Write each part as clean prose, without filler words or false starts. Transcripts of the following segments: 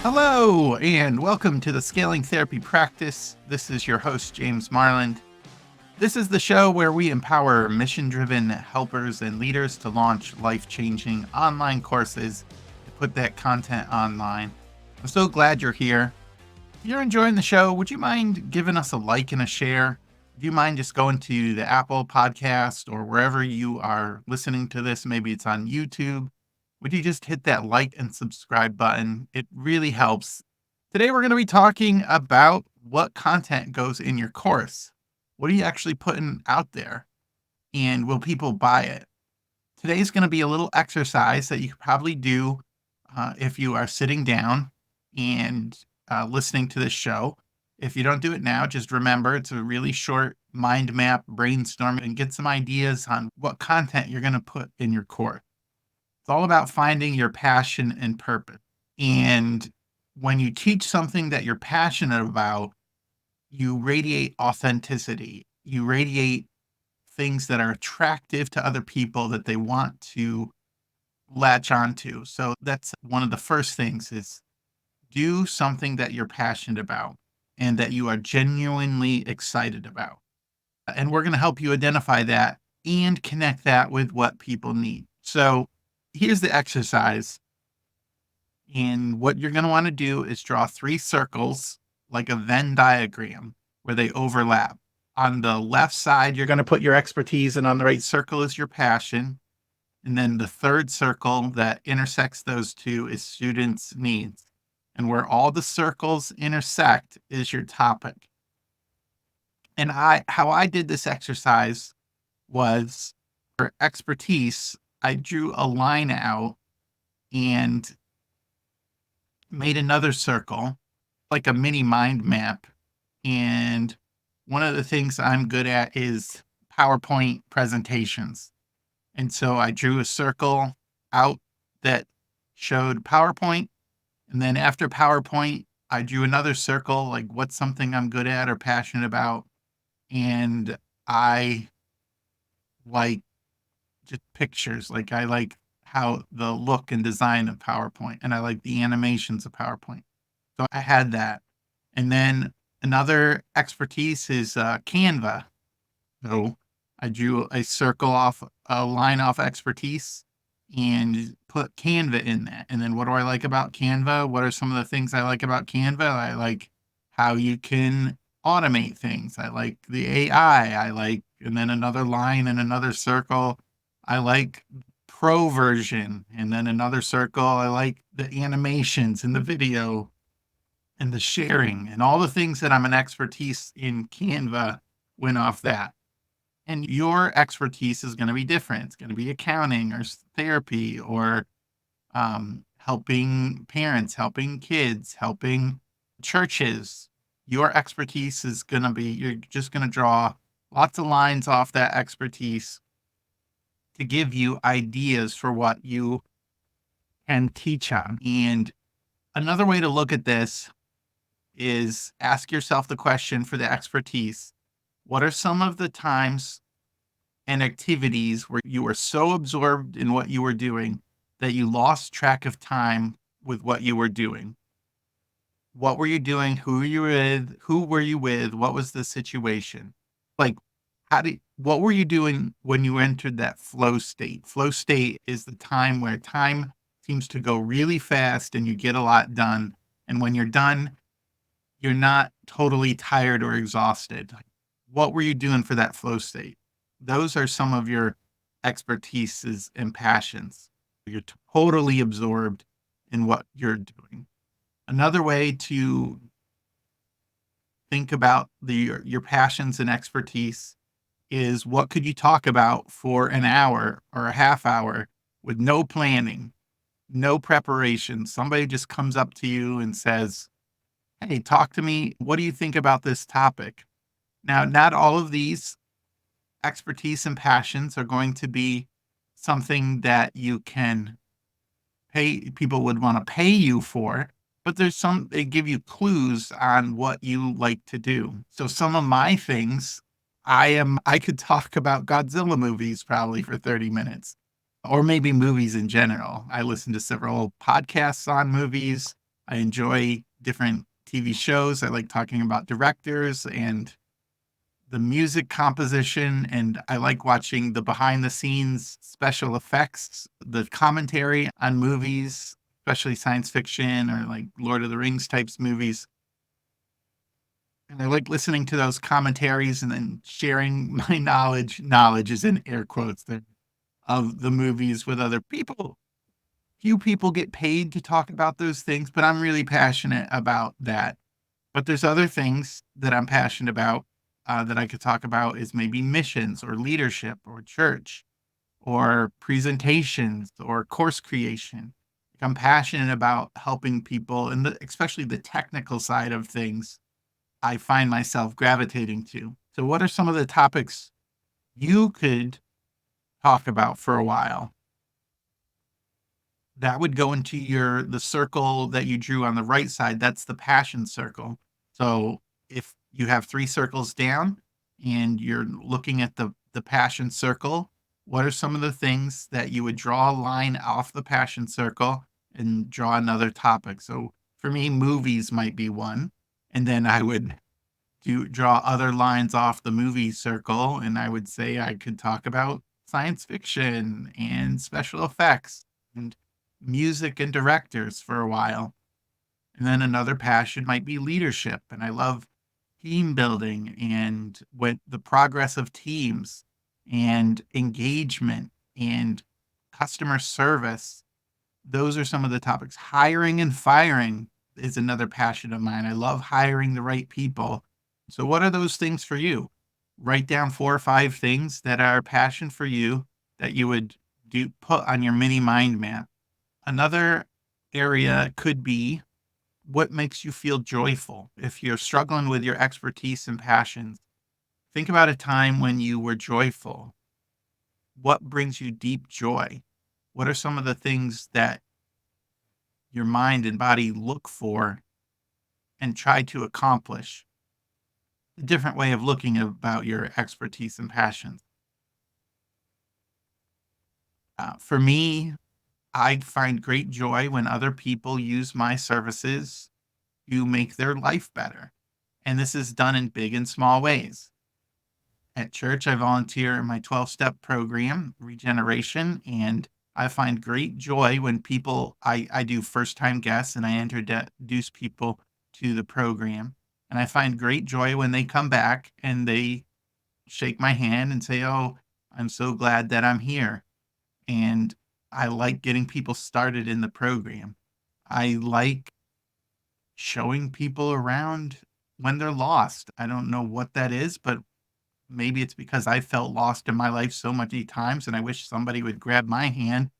Hello, and welcome to the Scaling Therapy Practice. This is your host, James Marland. This is the show where we empower mission-driven helpers and leaders to launch life-changing online courses to put that content online. I'm so glad you're here. If you're enjoying the show, would you mind giving us a like and a share? Do you mind just going to the Apple podcast or wherever you are listening to this? Maybe it's on YouTube. Would you just hit that like and subscribe button? It really helps. Today, we're going to be talking about what content goes in your course. What are you actually putting out there? And will people buy it? Today's going to be a little exercise that you could probably do if you are sitting down and listening to this show. If you don't do it now, just remember it's a really short mind map brainstorm and get some ideas on what content you're going to put in your course. It's all about finding your passion and purpose. And when you teach something that you're passionate about, you radiate authenticity. You radiate things that are attractive to other people that they want to latch onto. So that's one of the first things is do something that you're passionate about and that you are genuinely excited about. And we're going to help you identify that and connect that with what people need. So here's the exercise. And what you're going to want to do is draw 3 circles like a Venn diagram where they overlap. On the left side, you're going to put your expertise, and on the right circle is your passion. And then the third circle that intersects those two is students' needs. And where all the circles intersect is your topic. And how I did this exercise was for expertise, I drew a line out and made another circle, like a mini mind map. And one of the things I'm good at is PowerPoint presentations. And so I drew a circle out that showed PowerPoint. And then after PowerPoint, I drew another circle, like what's something I'm good at or passionate about. And I like just pictures. Like I like how the look and design of PowerPoint, and I like the animations of PowerPoint. So I had that. And then another expertise is Canva. So I drew a circle off a line off expertise and put Canva in that. And then what do I like about Canva? What are some of the things I like about Canva? I like how you can automate things. I like the AI. I like, and then another line and another circle. I like pro version. And then another circle. I like the animations and the video and the sharing and all the things that I'm an expertise in Canva went off that. And your expertise is going to be different. It's going to be accounting or therapy or helping parents, helping kids, helping churches. Your expertise is going to be, you're just going to draw lots of lines off that expertise to give you ideas for what you can teach on. And another way to look at this is ask yourself the question for the expertise. What are some of the times and activities where you were so absorbed in what you were doing that you lost track of time with what you were doing? What were you doing? Who were you with? Who were you with? What was the situation? Like, what were you doing when you entered that flow state? Flow state is the time where time seems to go really fast and you get a lot done. And when you're done, you're not totally tired or exhausted. What were you doing for that flow state? Those are some of your expertises and passions. You're totally absorbed in what you're doing. Another way to think about your passions and expertise is what could you talk about for an hour or a half hour with no planning, no preparation. Somebody just comes up to you and says, hey, talk to me. What do you think about this topic? Now, not all of these expertise and passions are going to be something that you can pay, people would want to pay you for, but they give you clues on what you like to do. So some of my things, I could talk about Godzilla movies probably for 30 minutes or maybe movies in general. I listen to several podcasts on movies. I enjoy different TV shows. I like talking about directors and the music composition, and I like watching the behind the scenes special effects, the commentary on movies, especially science fiction or like Lord of the Rings types movies. And I like listening to those commentaries and then sharing my knowledge is in air quotes there, of the movies with other people. Few people get paid to talk about those things, but I'm really passionate about that. But there's other things that I'm passionate about, that I could talk about is maybe missions or leadership or church or presentations or course creation. I'm passionate about helping people and especially the technical side of things I find myself gravitating to. So what are some of the topics you could talk about for a while? That would go into the circle that you drew on the right side, that's the passion circle. So, if you have 3 circles down and you're looking at the passion circle, what are some of the things that you would draw a line off the passion circle and draw another topic? So, for me, movies might be one, and then I would draw other lines off the movie circle, and I would say I could talk about science fiction and special effects and music and directors for a while. And then another passion might be leadership, and I love team building and with the progress of teams and engagement and customer service. Those are some of the topics. Hiring and firing is another passion of mine. I love hiring the right people. So, what are those things for you? Write down 4 or 5 things that are a passion for you that you would put on your mini mind map. Another area could be what makes you feel joyful. If you're struggling with your expertise and passions, think about a time when you were joyful. What brings you deep joy? What are some of the things that your mind and body look for and try to accomplish? A different way of looking about your expertise and passions. For me, I find great joy when other people use my services to make their life better. And this is done in big and small ways. At church, I volunteer in my 12-step program, Regeneration, and I find great joy when I do first time guests and I introduce people to the program. And I find great joy when they come back and they shake my hand and say, "Oh, I'm so glad that I'm here." And I like getting people started in the program. I like showing people around when they're lost. I don't know what that is, but maybe it's because I felt lost in my life so many times and I wish somebody would grab my hand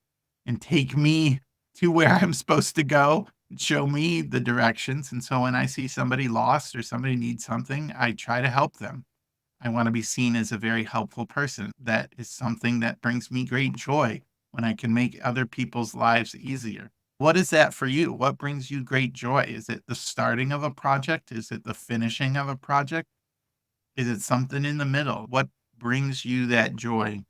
and take me to where I'm supposed to go and show me the directions. And so when I see somebody lost or somebody needs something, I try to help them. I want to be seen as a very helpful person. That is something that brings me great joy when I can make other people's lives easier. What is that for you? What brings you great joy? Is it the starting of a project? Is it the finishing of a project? Is it something in the middle? What brings you that joy?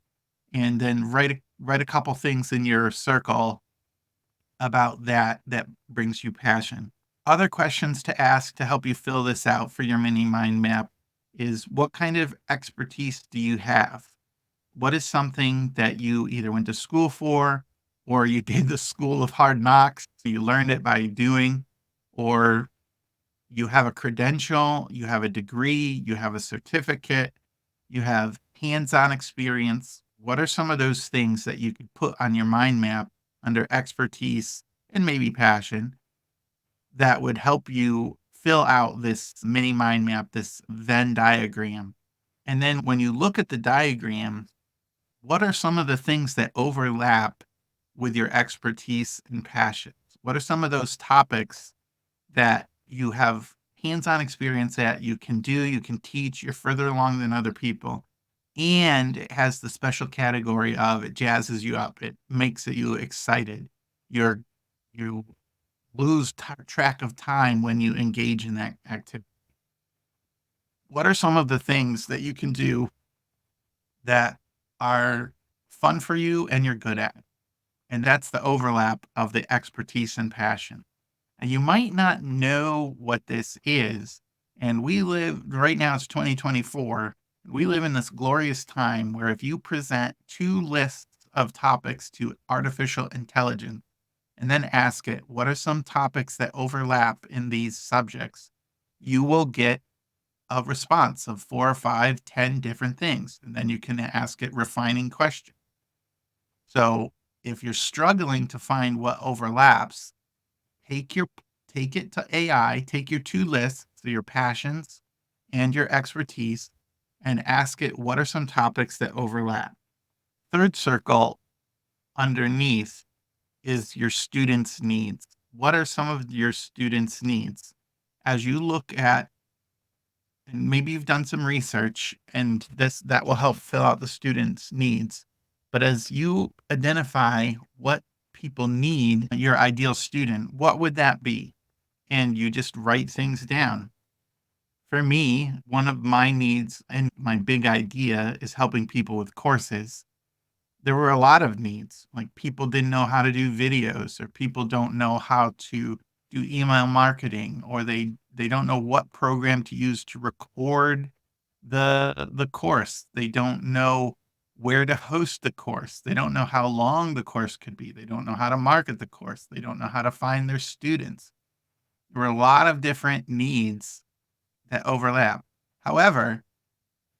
And then write a couple things in your circle about that brings you passion. Other questions to ask to help you fill this out for your mini mind map is what kind of expertise do you have? What is something that you either went to school for or you did the school of hard knocks, so you learned it by doing, or you have a credential, you have a degree, you have a certificate, you have hands-on experience. What are some of those things that you could put on your mind map under expertise and maybe passion that would help you fill out this mini mind map, this Venn diagram? And then when you look at the diagram, what are some of the things that overlap with your expertise and passions? What are some of those topics that you have hands-on experience at, you can do, you can teach, you're further along than other people, and it has the special category of it jazzes you up, it makes you excited. You're you lose track of time when you engage in that activity. What are some of the things that you can do that are fun for you and you're good at? And that's the overlap of the expertise and passion. And you might not know what this is. And we live right now, it's 2024. We live in this glorious time where if you present two lists of topics to artificial intelligence and then ask it, what are some topics that overlap in these subjects? You will get a response of 4 or 5, 10 different things. And then you can ask it refining questions. So if you're struggling to find what overlaps, take your take it to AI, take your 2 lists, so your passions and your expertise, and ask it what are some topics that overlap. Third circle underneath is your students' needs. What are some of your students' needs? As you look at, and maybe you've done some research and that will help fill out the students' needs. But as you identify what people need, your ideal student, what would that be? And you just write things down. For me, one of my needs and my big idea is helping people with courses. There were a lot of needs, like people didn't know how to do videos, or people don't know how to do email marketing, or they don't know what program to use to record the course. They don't know where to host the course. They don't know how long the course could be. They don't know how to market the course. They don't know how to find their students. There were a lot of different needs that overlap. However,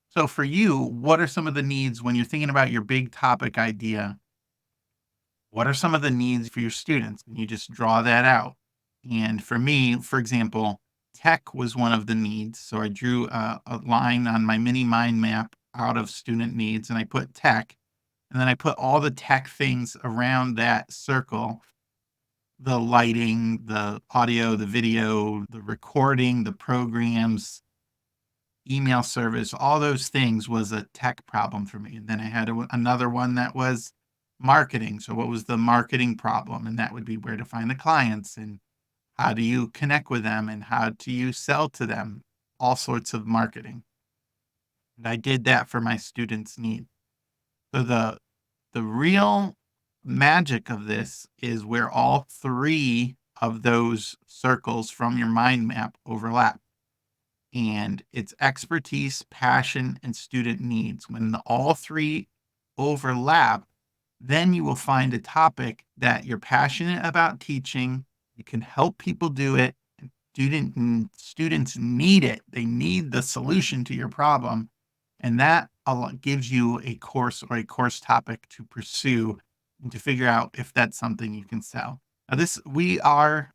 so for you, what are some of the needs when you're thinking about your big topic idea? What are some of the needs for your students? And you just draw that out. And for me, for example, tech was one of the needs. So I drew a line on my mini mind map out of student needs and I put tech. And then I put all the tech things around that circle: the lighting, the audio, the video, the recording, the programs, email service, all those things was a tech problem for me. And then I had another one that was marketing. So, what was the marketing problem? And that would be where to find the clients and how do you connect with them and how do you sell to them? All sorts of marketing. And I did that for my students' needs. So, the real magic of this is where all three of those circles from your mind map overlap. And it's expertise, passion, and student needs. When all three overlap, then you will find a topic that you're passionate about teaching. You can help people do it. And students need it. They need the solution to your problem. And that gives you a course or a course topic to pursue and to figure out if that's something you can sell. Now, we are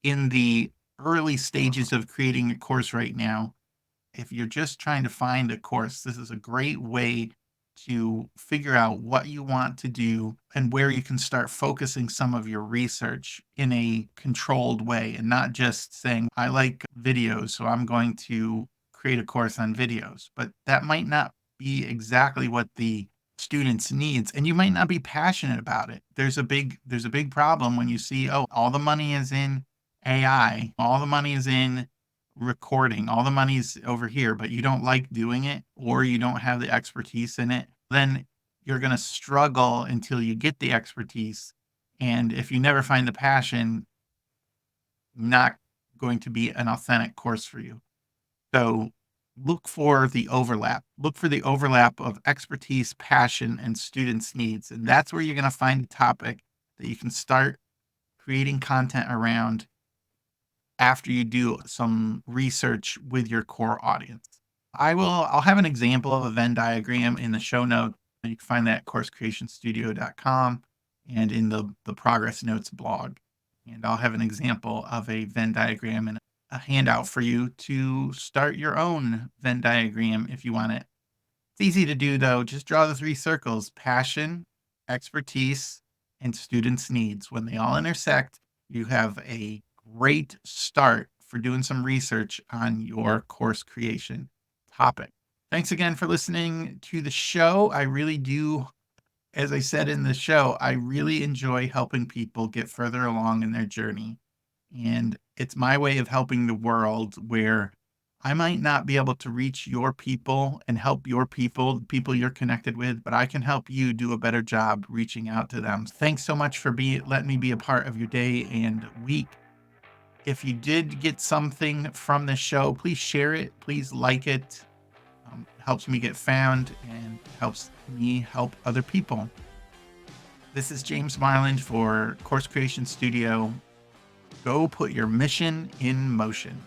in the early stages of creating a course right now. If you're just trying to find a course, this is a great way to figure out what you want to do and where you can start focusing some of your research in a controlled way and not just saying, I like videos, so I'm going to create a course on videos. But that might not be exactly what the students needs, and you might not be passionate about it. There's a big problem when you see, oh, all the money is in AI, all the money is in recording, all the money's over here, but you don't like doing it or you don't have the expertise in it, then you're going to struggle until you get the expertise. And if you never find the passion, not going to be an authentic course for you. So look for the overlap. Look for the overlap of expertise, passion, and students' needs. And that's where you're going to find a topic that you can start creating content around after you do some research with your core audience. I'll have an example of a Venn diagram in the show notes. You can find that at coursecreationstudio.com and in the progress notes blog. And I'll have an example of a Venn diagram and a handout for you to start your own Venn diagram if you want it. It's easy to do though. Just draw the three circles: passion, expertise, and students' needs. When they all intersect, you have a great start for doing some research on your course creation topic. Thanks again for listening to the show. I really do, as I said in the show, I really enjoy helping people get further along in their journey. And it's my way of helping the world where I might not be able to reach your people and help your people, the people you're connected with, but I can help you do a better job reaching out to them. Thanks so much for letting me be a part of your day and week. If you did get something from this show, please share it. Please like it. Helps me get found and helps me help other people. This is James Marland for Course Creation Studio. Go put your mission in motion.